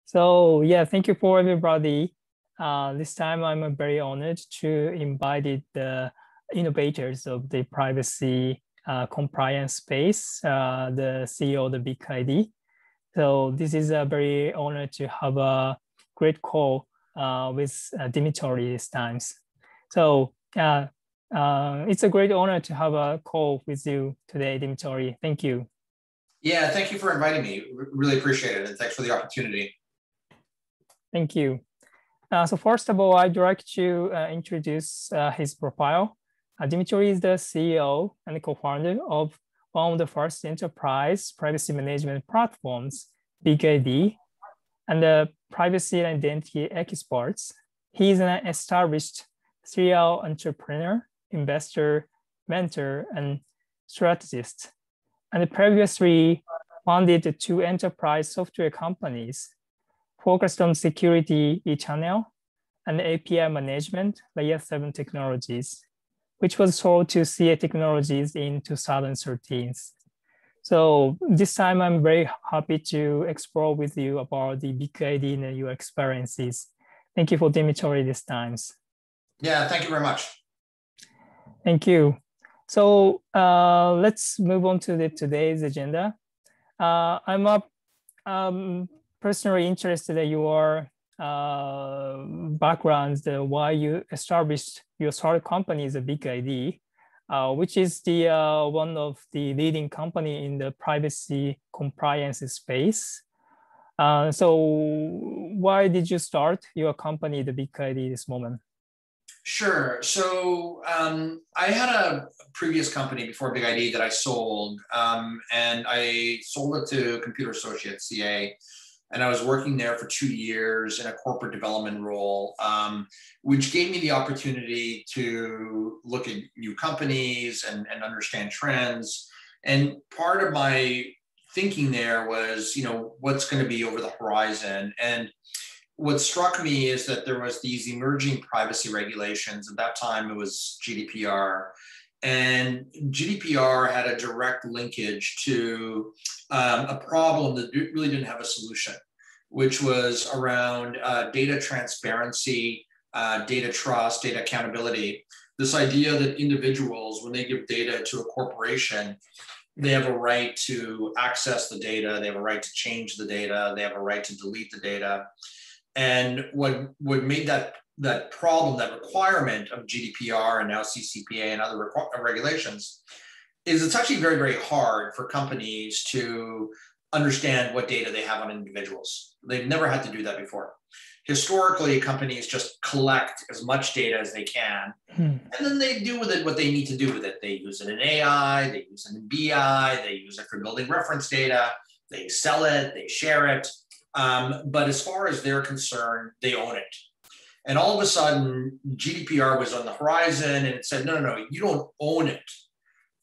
So yeah, thank you for everybody. This time I'm very honored to invite the innovators of the privacy compliance space, the CEO of the BigID. So this is a very honor to have a great call with Dimitri this times. So it's a great honor to have a call with you today, Dimitri. Thank you. Yeah, thank you for inviting me. Really appreciate it. And thanks for the opportunity. Thank you. So first of all, I'd like to introduce his profile. Dimitri is the CEO and co-founder of one of the first enterprise privacy management platforms, BigID, and the privacy and identity experts. He is an established serial entrepreneur, investor, mentor, and strategist, and previously founded two enterprise software companies focused on security e-channel and API management, Layer 7 technologies, which was sold to CA Technologies in 2013. So this time, I'm very happy to explore with you about the BigID and your experiences. Thank you for Dimitri this time. Yeah, thank you very much. Thank you. So let's move on to today's agenda. I'm personally interested in your background, why you established your startup company as a BigID, which is the one of the leading company in the privacy compliance space. So why did you start your company, the BigID, this moment? Sure. So I had a previous company before BigID that I sold, and I sold it to Computer Associates, CA. And I was working there for 2 years in a corporate development role, which gave me the opportunity to look at new companies and understand trends. And part of my thinking there was, what's going to be over the horizon. And what struck me is that there was these emerging privacy regulations. At that time, it was GDPR. And GDPR had a direct linkage to a problem that really didn't have a solution, which was around data transparency, data trust, data accountability. This idea that individuals, when they give data to a corporation, they have a right to access the data, they have a right to change the data, they have a right to delete the data. And what made that problem, that requirement of GDPR and now CCPA and other regulations, is it's actually very, very hard for companies to understand what data they have on individuals. They've never had to do that before. Historically, companies just collect as much data as they can, and then they do with it what they need to do with it. They use it in AI, they use it in BI, they use it for building reference data, they sell it, they share it. But as far as they're concerned, they own it. And all of a sudden, GDPR was on the horizon, and it said, no, you don't own it.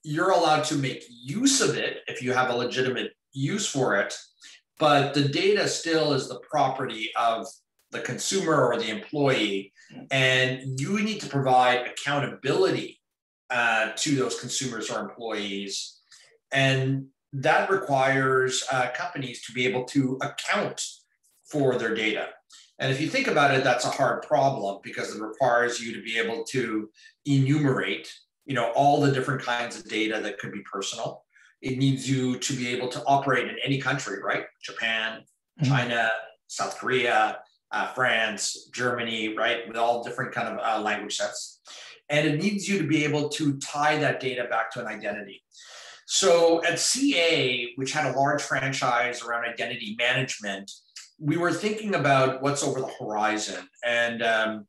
You're allowed to make use of it if you have a legitimate use for it, but the data still is the property of the consumer or the employee, and you need to provide accountability to those consumers or employees. And that requires companies to be able to account for their data. And if you think about it, that's a hard problem because it requires you to be able to enumerate, all the different kinds of data that could be personal. It needs you to be able to operate in any country, right? Japan, China, South Korea, France, Germany, right? With all different kind of language sets. And it needs you to be able to tie that data back to an identity. So at CA, which had a large franchise around identity management, we were thinking about what's over the horizon. And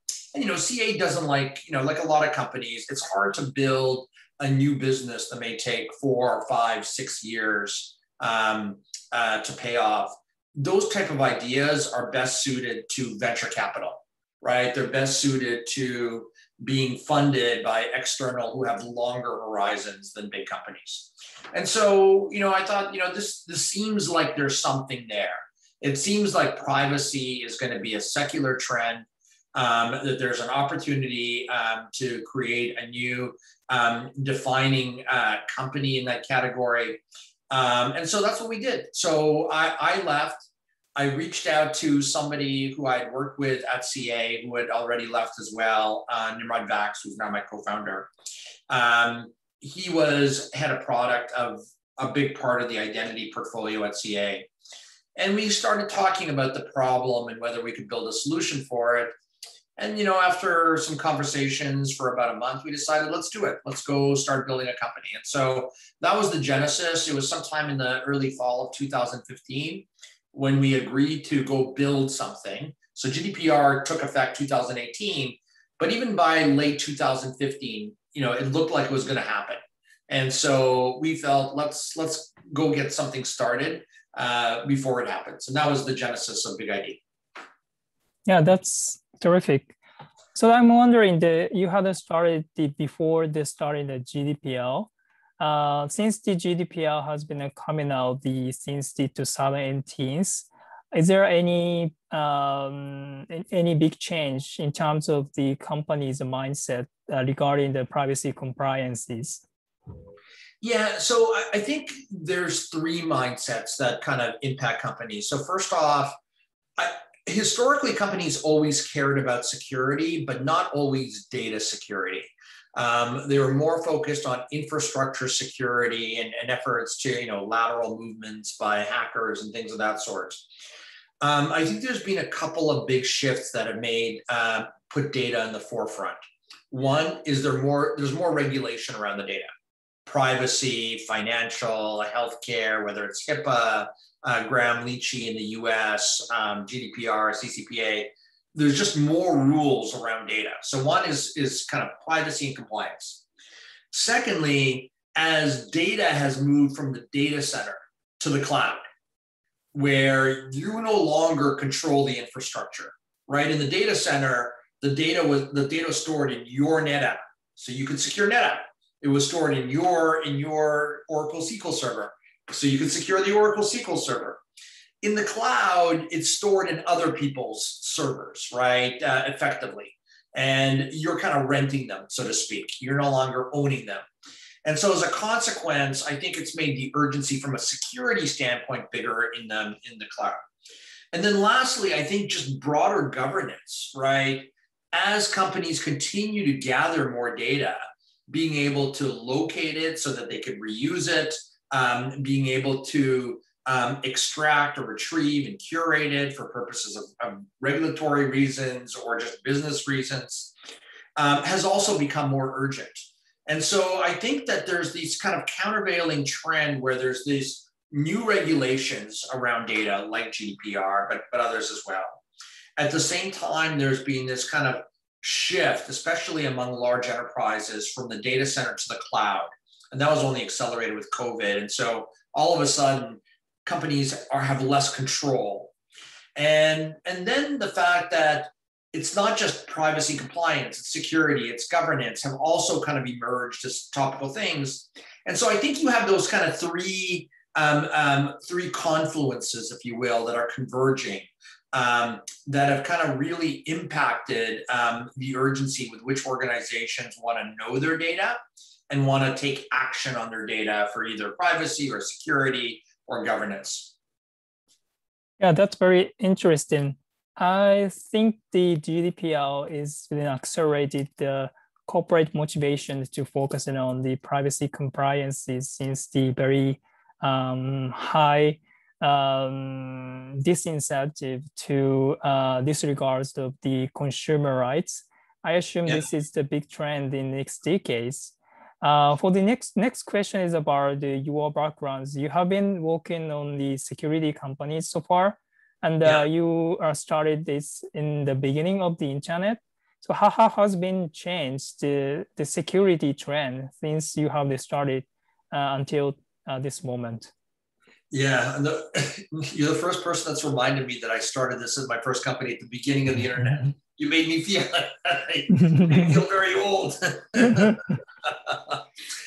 CA doesn't like a lot of companies, it's hard to build a new business that may take 4, 5, 6 years to pay off. Those type of ideas are best suited to venture capital, right? They're best suited to being funded by external who have longer horizons than big companies. And so, I thought, this seems like there's something there. It seems like privacy is going to be a secular trend, that there's an opportunity to create a new defining company in that category. And so that's what we did. So I left. I reached out to somebody who I had worked with at CA, who had already left as well, Nimrod Vax, who's now my co-founder. He had a product of a big part of the identity portfolio at CA. And we started talking about the problem and whether we could build a solution for it. And, after some conversations for about a month, we decided, let's do it. Let's go start building a company. And so that was the genesis. It was sometime in the early fall of 2015 when we agreed to go build something. So GDPR took effect 2018, but even by late 2015, it looked like it was going to happen. And so we felt, let's go get something started before it happens. And that was the genesis of BigID. Yeah, that's terrific. So I'm wondering, you had started before the starting the GDPR. Since the GDPR has been coming out since the 2018s, is there any big change in terms of the company's mindset regarding the privacy compliances? Yeah, so I think there's three mindsets that kind of impact companies. So first off, historically, companies always cared about security, but not always data security. They were more focused on infrastructure security and efforts to, lateral movements by hackers and things of that sort. I think there's been a couple of big shifts that have put data in the forefront. One is there's more regulation around the data. Privacy, financial, healthcare, whether it's HIPAA, Graham-Leachy in the US, GDPR, CCPA, there's just more rules around data. So one is kind of privacy and compliance. Secondly, as data has moved from the data center to the cloud, where you no longer control the infrastructure, right? In the data center, the data was stored in your NetApp, so you could secure NetApp. It was stored in your Oracle SQL server, so you could secure the Oracle SQL server. In the cloud, it's stored in other people's servers, right? Effectively. And you're kind of renting them, so to speak. You're no longer owning them. And so as a consequence, I think it's made the urgency from a security standpoint bigger in the cloud. And then lastly, I think just broader governance, right? As companies continue to gather more data, being able to locate it so that they could reuse it, being able to extract or retrieve and curate it for purposes of regulatory reasons or just business reasons, has also become more urgent. And so I think that there's these kind of countervailing trend where there's these new regulations around data like GDPR, but others as well. At the same time, there's been this kind of shift, especially among large enterprises, from the data center to the cloud. And that was only accelerated with COVID. And so all of a sudden, companies have less control. And then the fact that it's not just privacy compliance, it's security, it's governance have also kind of emerged as topical things. And so I think you have those kind of three confluences, if you will, that are converging, that have kind of really impacted the urgency with which organizations want to know their data and want to take action on their data for either privacy or security or governance. Yeah, that's very interesting. I think the GDPR is accelerated the corporate motivation to focus on the privacy compliances since the very high disincentive to disregards of the consumer rights. I assume this is the big trend in next decades. For the next question is about your backgrounds. You have been working on the security companies so far, and you started this in the beginning of the internet. So how has been changed the security trend since you have started until this moment? Yeah, you're the first person that's reminded me that I started this as my first company at the beginning of the internet. You made me feel very old.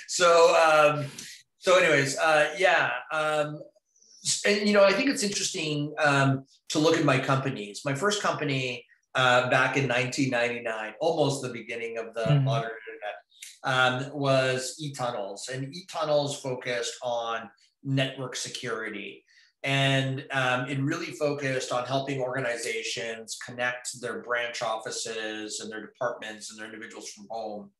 So anyways, and I think it's interesting to look at my companies. My first company back in 1999, almost the beginning of the modern internet, was eTunnels, and eTunnels focused on network security. And it really focused on helping organizations connect their branch offices and their departments and their individuals from home.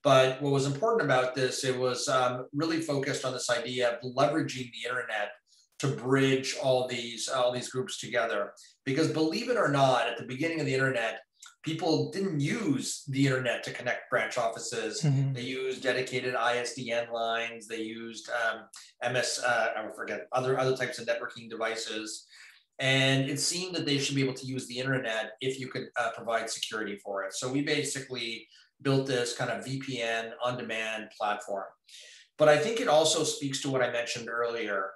But what was important about this, it was really focused on this idea of leveraging the internet to bridge all these groups together. Because believe it or not, at the beginning of the internet, people didn't use the internet to connect branch offices. Mm-hmm. They used dedicated ISDN lines. They used I forget, other types of networking devices. And it seemed that they should be able to use the internet if you could provide security for it. So we basically built this kind of VPN on-demand platform. But I think it also speaks to what I mentioned earlier.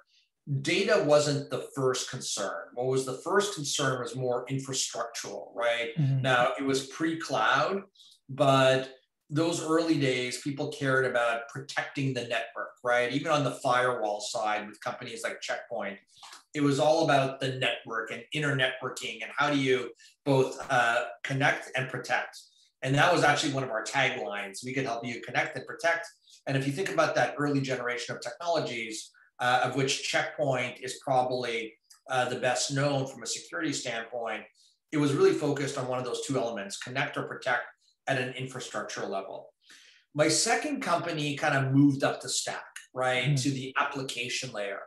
Data wasn't the first concern. What was the first concern was more infrastructural, right? Mm-hmm. Now, it was pre-cloud, but those early days, people cared about protecting the network, right? Even on the firewall side with companies like Checkpoint, it was all about the network and internetworking and how do you both connect and protect. And that was actually one of our taglines. We could help you connect and protect. And if you think about that early generation of technologies, of which Checkpoint is probably the best known from a security standpoint, it was really focused on one of those two elements, connect or protect at an infrastructure level. My second company kind of moved up the stack, right, Mm-hmm. to the application layer.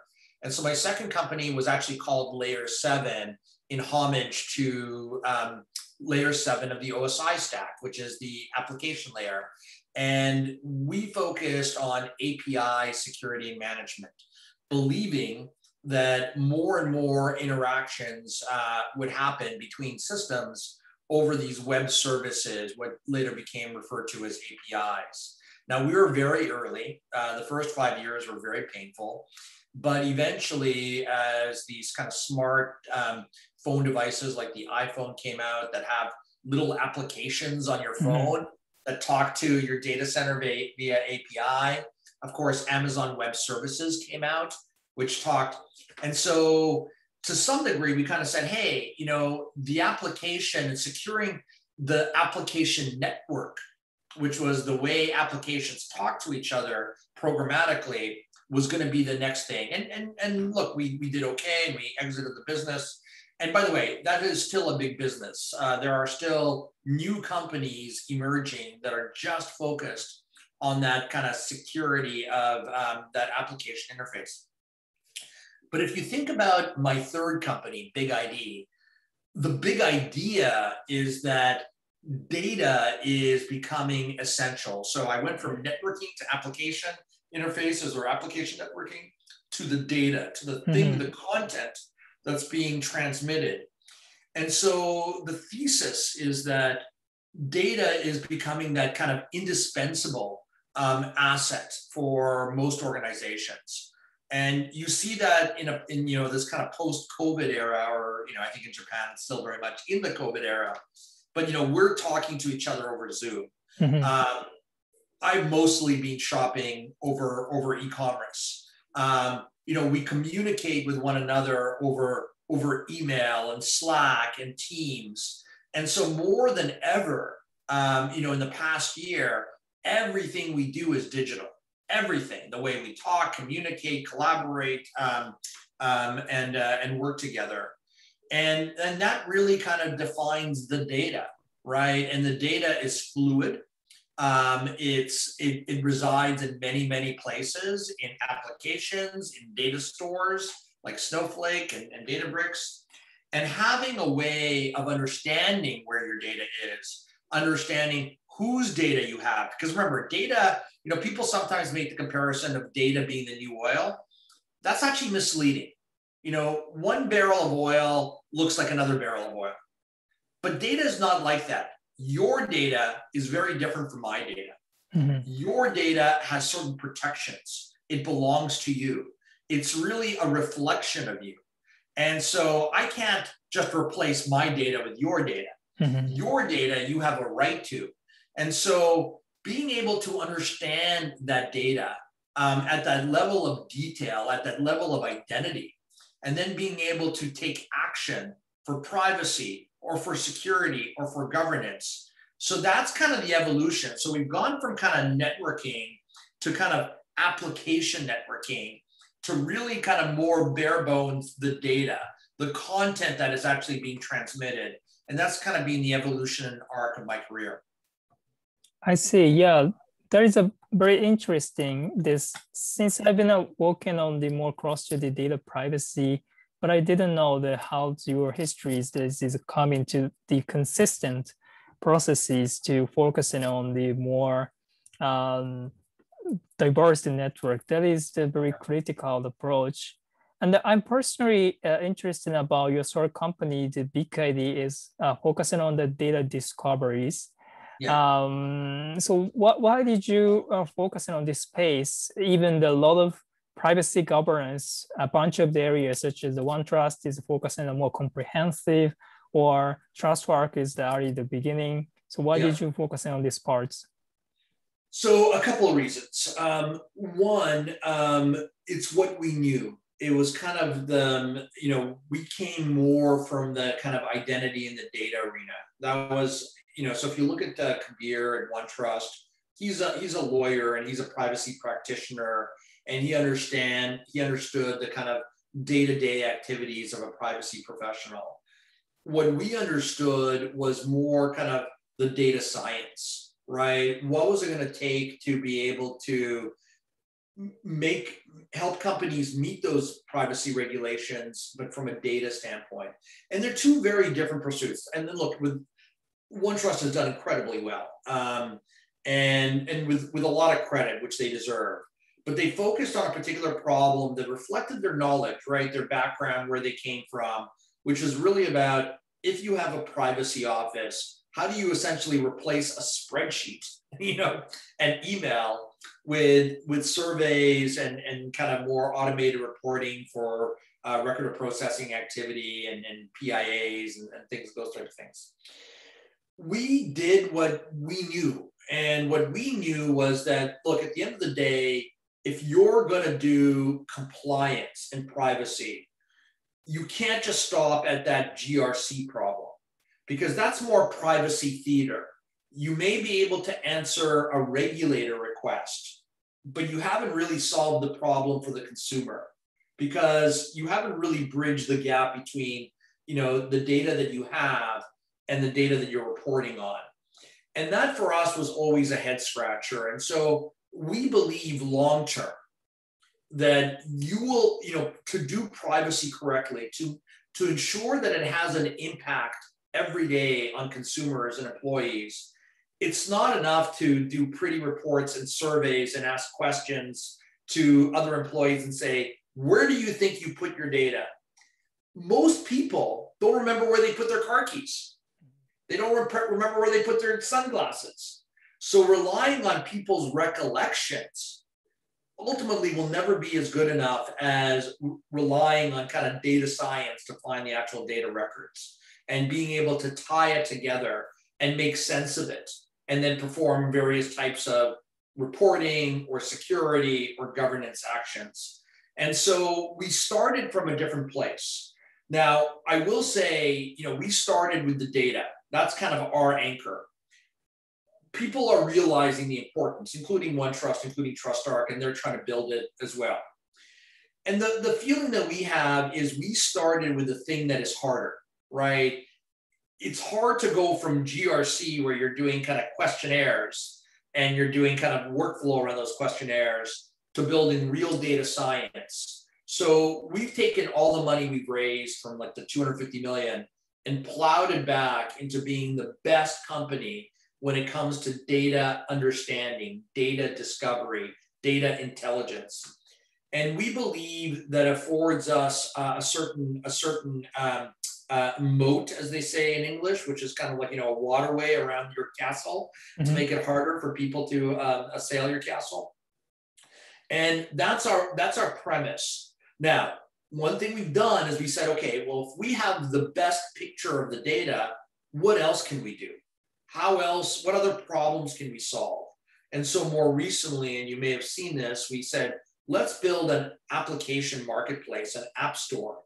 And so my second company was actually called Layer 7 in homage to Layer 7 of the OSI stack, which is the application layer. And we focused on API security and management, believing that more and more interactions would happen between systems over these web services, what later became referred to as APIs. Now, we were very early. The first 5 years were very painful. But eventually, as these kind of smart phone devices like the iPhone came out that have little applications on your phone that talk to your data center via API. Of course, Amazon Web Services came out, which talked. And so to some degree, we kind of said, hey, you know, the application and securing the application network, which was the way applications talk to each other programmatically, was going to be the next thing. And look, we did okay, and we exited the business. And by the way, that is still a big business. There are still new companies emerging that are just focused on that kind of security of that application interface. But if you think about my third company, BigID, the big idea is that data is becoming essential. So I went from networking to application interfaces or application networking to the data, to the thing, the content that's being transmitted. And so the thesis is that data is becoming that kind of indispensable asset for most organizations. And you see that in you know, this kind of post-COVID era, or, you know, I think in Japan it's still very much in the COVID era. But, you know, we're talking to each other over Zoom. I've mostly been shopping over e-commerce. You know, we communicate with one another over email and Slack and Teams. And so more than ever, you know, in the past year, everything we do is digital. Everything, the way we talk, communicate, collaborate, and work together. And that really kind of defines the data, right? And the data is fluid. It resides in many, many places, in applications, in data stores like Snowflake and Databricks, and having a way of understanding where your data is, understanding whose data you have. Because remember, data, you know, people sometimes make the comparison of data being the new oil. That's actually misleading. You know, one barrel of oil looks like another barrel of oil, but data is not like that. Your data is very different from my data. Your data has certain protections. It belongs to you. It's really a reflection of you. And so I can't just replace my data with your data. Your data, you have a right to. And so being able to understand that data at that level of detail, at that level of identity, and then being able to take action for privacy or for security or for governance. So that's kind of the evolution. So we've gone from kind of networking to kind of application networking to really kind of more bare bones the data, the content that is actually being transmitted. And that's kind of been the evolution and arc of my career. I see. Yeah, there is a very interesting this since I've been working on the more cross-study data privacy, but I didn't know that how your history is coming to the consistent processes to focusing on the more diverse network. That is the very critical approach. And I'm personally interested about your sort of company, the BigID is focusing on the data discoveries. Yeah. So why did you focus on this space? Even a lot of privacy governance, a bunch of the areas such as the OneTrust is focusing on more comprehensive, or TrustWork is already the beginning. So why did you focus on these parts? So a couple of reasons. One, it's what we knew. It was kind of the, we came more from the kind of identity in the data arena. That was, so if you look at Kabir at OneTrust, he's a lawyer and he's a privacy practitioner, and he understood the kind of day-to-day activities of a privacy professional. What we understood was more kind of the data science, right? What was it going to take to be able to help companies meet those privacy regulations, but from a data standpoint? And they're two very different pursuits. And then look, with OneTrust has done incredibly well, and with a lot of credit, which they deserve. But they focused on a particular problem that reflected their knowledge, right? Their background, where they came from, which is really about, if you have a privacy office, how do you essentially replace a spreadsheet, and email with surveys and kind of more automated reporting for record of processing activity and PIAs and things, those types of things. We did what we knew. And what we knew was that, look, at the end of the day, if you're going to do compliance and privacy, you can't just stop at that GRC problem, because that's more privacy theater. You may be able to answer a regulator request, but you haven't really solved the problem for the consumer, because you haven't really bridged the gap between, the data that you have and the data that you're reporting on. And that for us was always a head scratcher. And so we believe long-term that you will, to do privacy correctly, to ensure that it has an impact every day on consumers and employees, it's not enough to do pretty reports and surveys and ask questions to other employees and say, where do you think you put your data? Most people don't remember where they put their car keys. They don't remember where they put their sunglasses. So relying on people's recollections ultimately will never be as good enough as relying on kind of data science to find the actual data records and being able to tie it together and make sense of it, and then perform various types of reporting or security or governance actions. And so we started from a different place. Now, I will say, we started with the data. That's kind of our anchor. People are realizing the importance, including OneTrust, including TrustArc, and they're trying to build it as well. And the feeling that we have is we started with the thing that is harder, right? It's hard to go from GRC, where you're doing kind of questionnaires and you're doing kind of workflow around those questionnaires, to building real data science. So we've taken all the money we've raised from like the 250 million and plowed it back into being the best company when it comes to data understanding, data discovery, data intelligence. And we believe that affords us a certain moat, as they say in English, which is kind of like, a waterway around your castle, to make it harder for people to assail your castle. And that's our premise. Now, one thing we've done is we said, okay, well, if we have the best picture of the data, what else can we do? What other problems can we solve? And so more recently, and you may have seen this, we said, let's build an application marketplace, an app store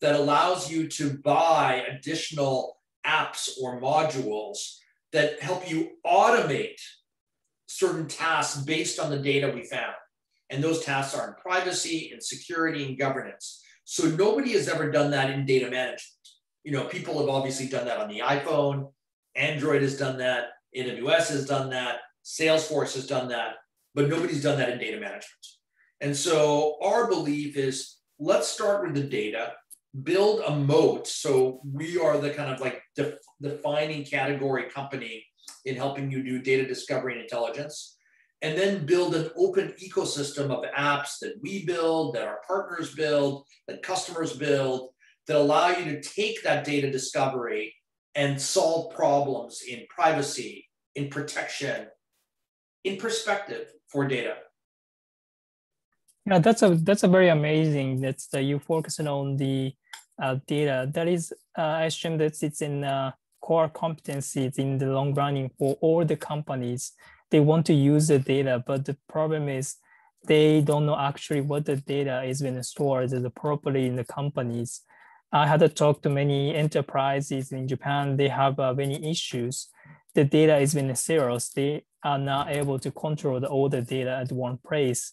that allows you to buy additional apps or modules that help you automate certain tasks based on the data we found. And those tasks are in privacy and security and governance. So nobody has ever done that in data management. You know, people have obviously done that on the iPhone. Android has done that. AWS has done that. Salesforce has done that. But nobody's done that in data management. And so our belief is, let's start with the data, build a moat. So we are the kind of like defining category company in helping you do data discovery and intelligence, and then build an open ecosystem of apps that we build, that our partners build, that customers build, that allow you to take that data discovery and solve problems in privacy, in protection, in perspective for data. Yeah, that's a very amazing. That's that you focusing on the data. That is, I assume that it's in core competencies in the long running for all the companies. They want to use the data, but the problem is they don't know actually what the data is being stored properly in the companies. I had to talk to many enterprises in Japan. They have many issues. The data is being serious. They are not able to control all the data at one place.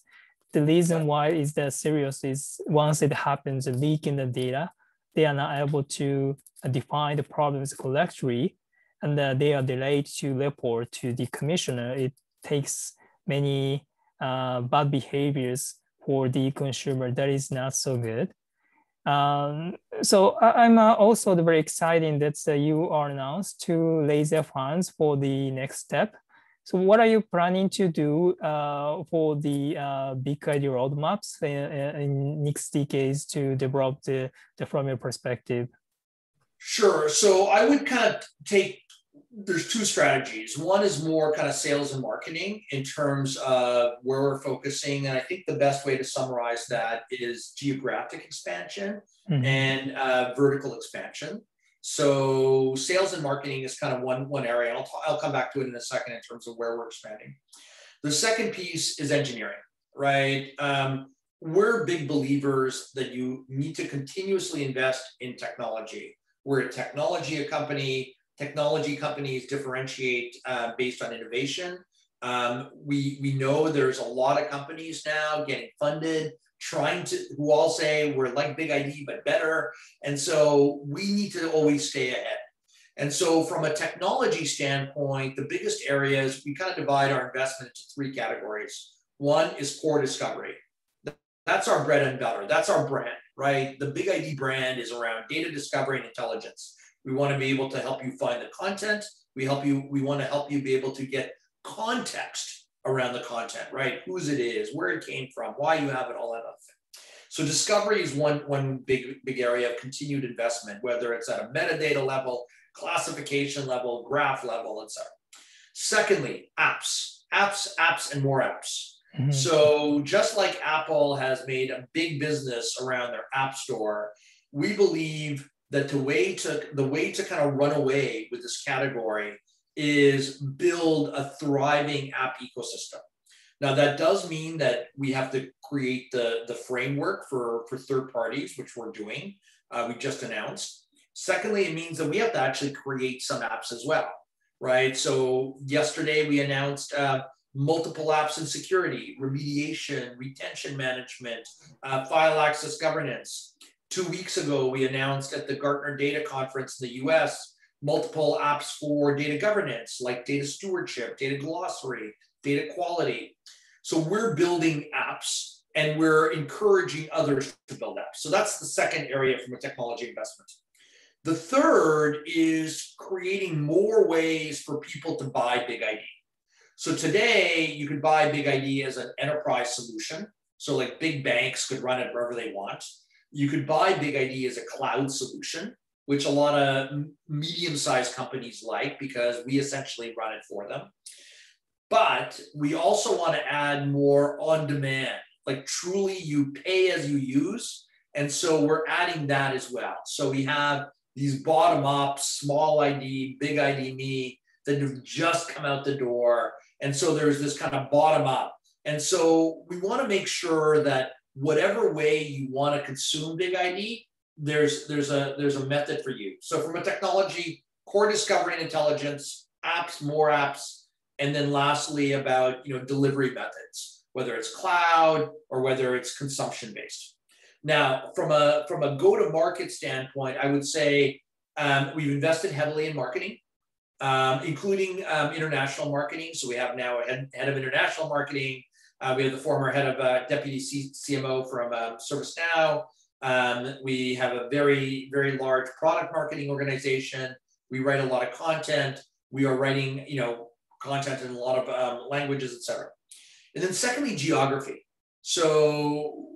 The reason why is that serious is once it happens, a leak in the data, they are not able to define the problems correctly, and they are delayed to report to the commissioner. It takes many bad behaviors for the consumer. That is not so good. So I'm also very excited that you are announced to raise their funds for the next step. So what are you planning to do for the BigID roadmaps in next decades to develop the from your perspective? Sure. So I would kind of take, there's two strategies. One is more kind of sales and marketing in terms of where we're focusing. And I think the best way to summarize that is geographic expansion and vertical expansion. So sales and marketing is kind of one area. I'll come back to it in a second in terms of where we're expanding. The second piece is engineering, right? We're big believers that you need to continuously invest in technology. We're a technology company. Technology companies differentiate based on innovation. We know there's a lot of companies now getting funded, who all say we're like BigID, but better. And so we need to always stay ahead. And so from a technology standpoint, the biggest areas, we kind of divide our investment into three categories. One is core discovery. That's our bread and butter. That's our brand, right? The BigID brand is around data discovery and intelligence. We want to be able to help you find the content. We want to help you be able to get context around the content, right? Whose it is, where it came from, why you have it, all that other thing. So discovery is one big area of continued investment, whether it's at a metadata level, classification level, graph level, etc. Secondly, apps, and more apps. So just like Apple has made a big business around their app store, we believe that the way to kind of run away with this category is build a thriving app ecosystem. Now that does mean that we have to create the framework for third parties, which we're doing. We just announced. Secondly, it means that we have to actually create some apps as well, right? So yesterday we announced multiple apps in security, remediation, retention management, file access governance. 2 weeks ago, we announced at the Gartner Data Conference in the US, multiple apps for data governance, like data stewardship, data glossary, data quality. So we're building apps and we're encouraging others to build apps. So that's the second area from a technology investment. The third is creating more ways for people to buy BigID. So today you could buy BigID as an enterprise solution. So like big banks could run it wherever they want. You could buy BigID as a cloud solution, which a lot of medium-sized companies like because we essentially run it for them. But we also want to add more on demand, like truly you pay as you use. And so we're adding that as well. So we have these bottom-up, small ID, BigID Me that have just come out the door. And so there's this kind of bottom-up. And so we want to make sure that whatever way you want to consume BigID, there's a method for you. So from a technology, core discovery and intelligence, apps, more apps, and then lastly about delivery methods. whether it's cloud or whether it's consumption-based. Now, from a go-to-market standpoint, I would say we've invested heavily in marketing, including international marketing. So we have now a head of international marketing. We have the former head of deputy CMO from ServiceNow. We have a very, very large product marketing organization. We write a lot of content. We are writing, content in a lot of languages, et cetera. And then secondly, geography. So,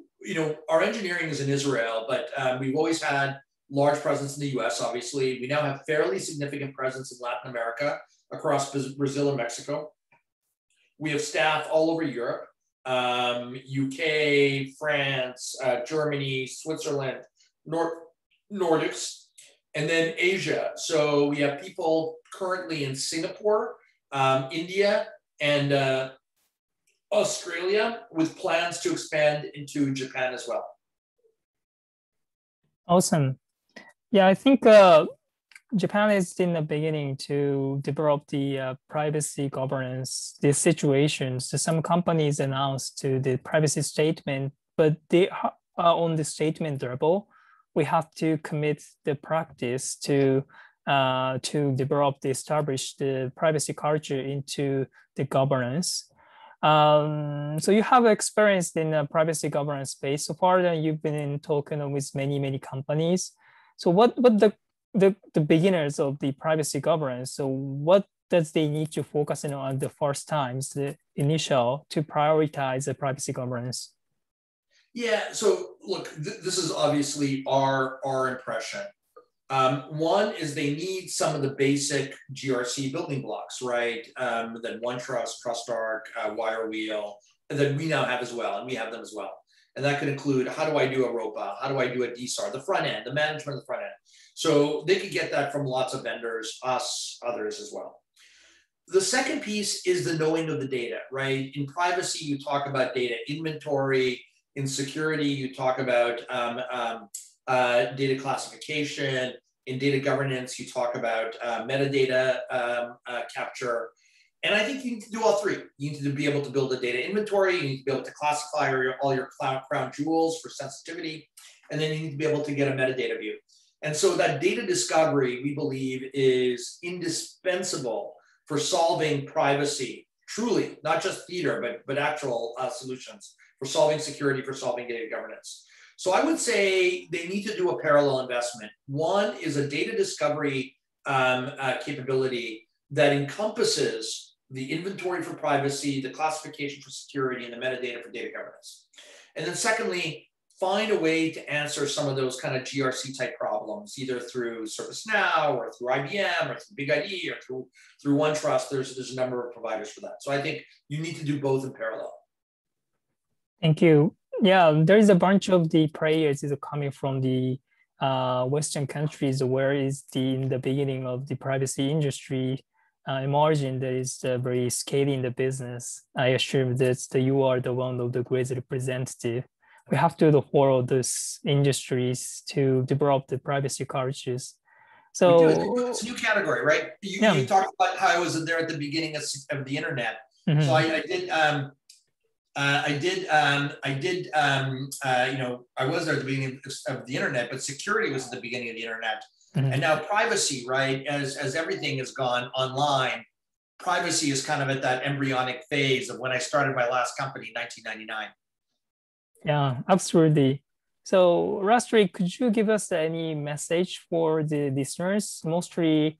our engineering is in Israel, but we've always had large presence in the US, obviously. We now have fairly significant presence in Latin America, across Brazil and Mexico. We have staff all over Europe, UK, France, Germany, Switzerland, Nordics, and then Asia. So we have people currently in Singapore, India, and Australia, with plans to expand into Japan as well. Awesome. Yeah, I think Japan is in the beginning to develop the privacy governance, the situations. Some companies announced to the privacy statement, but they are on the statement level. We have to commit the practice to develop, establish the privacy culture into the governance. So you have experience in the privacy governance space so far, and you've been talking with many companies. So what the beginners of the privacy governance, so what does they need to focus on the first times, the initial, to prioritize the privacy governance? Yeah, so look, this is obviously our impression. One is they need some of the basic GRC building blocks, right? Then OneTrust, TrustArc, WireWheel, and then we now have as well, and we have them as well. And that could include, how do I do a ROPA? How do I do a DSAR? The front end, the management of the front end. So they could get that from lots of vendors, us, others as well. The second piece is the knowing of the data, right? In privacy, you talk about data inventory. In security, you talk about data classification. In data governance, you talk about metadata capture. And I think you need to do all three. You need to be able to build a data inventory. You need to be able to classify all your crown jewels for sensitivity. And then you need to be able to get a metadata view. And so that data discovery, we believe, is indispensable for solving privacy, truly, not just theater, but actual solutions, for solving security, for solving data governance. So I would say they need to do a parallel investment. One is a data discovery capability that encompasses the inventory for privacy, the classification for security, and the metadata for data governance. And then secondly, find a way to answer some of those kind of GRC type problems, either through ServiceNow or through IBM or through BigID or through OneTrust. There's a number of providers for that. So I think you need to do both in parallel. Thank you. Yeah, there is a bunch of the players is coming from the Western countries, where is in the beginning of the privacy industry emerging, that is very scaling the business. I assume that you are the one of the great representative. We have to follow those industries to develop the privacy cultures. So it's a new category, right? You talked about how I was there at the beginning of the internet. Mm-hmm. So I was there at the beginning of the internet, but security was at the beginning of the internet. Mm-hmm. And now privacy, right? As everything has gone online, privacy is kind of at that embryonic phase of when I started my last company in 1999. Yeah, absolutely. So lastly, could you give us any message for the listeners? Mostly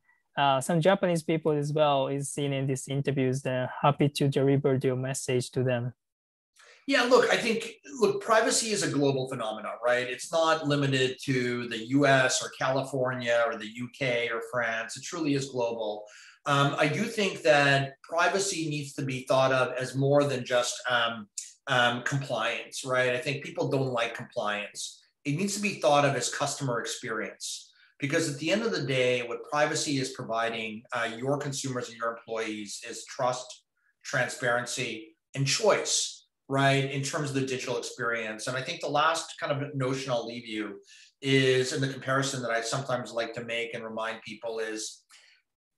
some Japanese people as well is seen in these interviews. They're happy to deliver your message to them. Yeah, look, I think, privacy is a global phenomenon, right? It's not limited to the US or California or the UK or France. It truly is global. I do think that privacy needs to be thought of as more than just compliance, right? I think people don't like compliance. It needs to be thought of as customer experience, because at the end of the day, what privacy is providing your consumers and your employees is trust, transparency, and choice, right, in terms of the digital experience. And I think the last kind of notion I'll leave you is, in the comparison that I sometimes like to make and remind people, is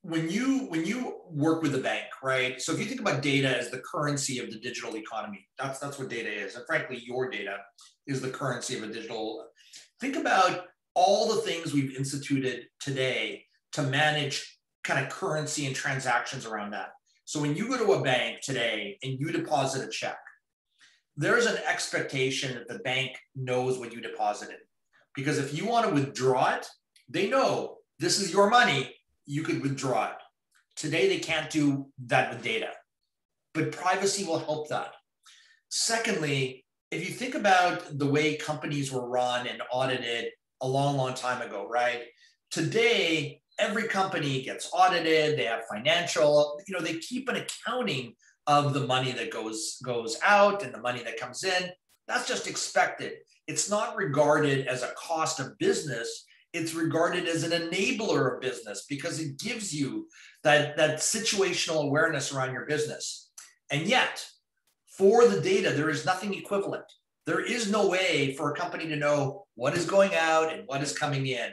when you work with a bank, right? So if you think about data as the currency of the digital economy, that's what data is. And frankly, your data is the currency of a digital. Think about all the things we've instituted today to manage kind of currency and transactions around that. So when you go to a bank today and you deposit a check, there's an expectation that the bank knows what you deposited. Because if you want to withdraw it, they know this is your money, you could withdraw it. Today, they can't do that with data, but privacy will help that. Secondly, if you think about the way companies were run and audited a long, long time ago, right? Today, every company gets audited, they have financial, they keep an accounting of the money that goes out and the money that comes in. That's just expected. It's not regarded as a cost of business. It's regarded as an enabler of business because it gives you that situational awareness around your business. And yet, for the data, there is nothing equivalent. There is no way for a company to know what is going out and what is coming in.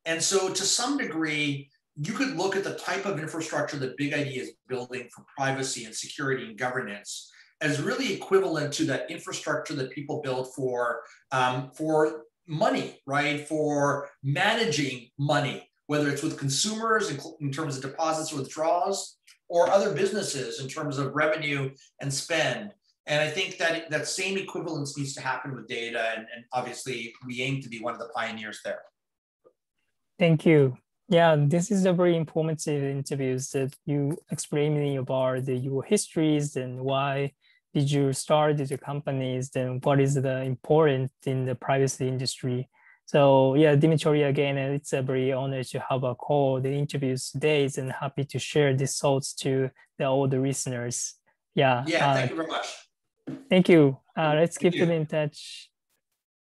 And so to some degree, you could look at the type of infrastructure that BigID is building for privacy and security and governance as really equivalent to that infrastructure that people build for money, right? For managing money, whether it's with consumers in terms of deposits or withdrawals, or other businesses in terms of revenue and spend. And I think that same equivalence needs to happen with data. And obviously, we aim to be one of the pioneers there. Thank you. Yeah, this is a very informative interviews that you explaining about your histories and why did you start the companies, then what is the important in the privacy industry. So yeah, Dimitri, again, it's a very honor to have a call, the interviews today, and happy to share these thoughts to all the listeners. Yeah. Yeah, thank you very much. Thank you. Let's keep them in touch.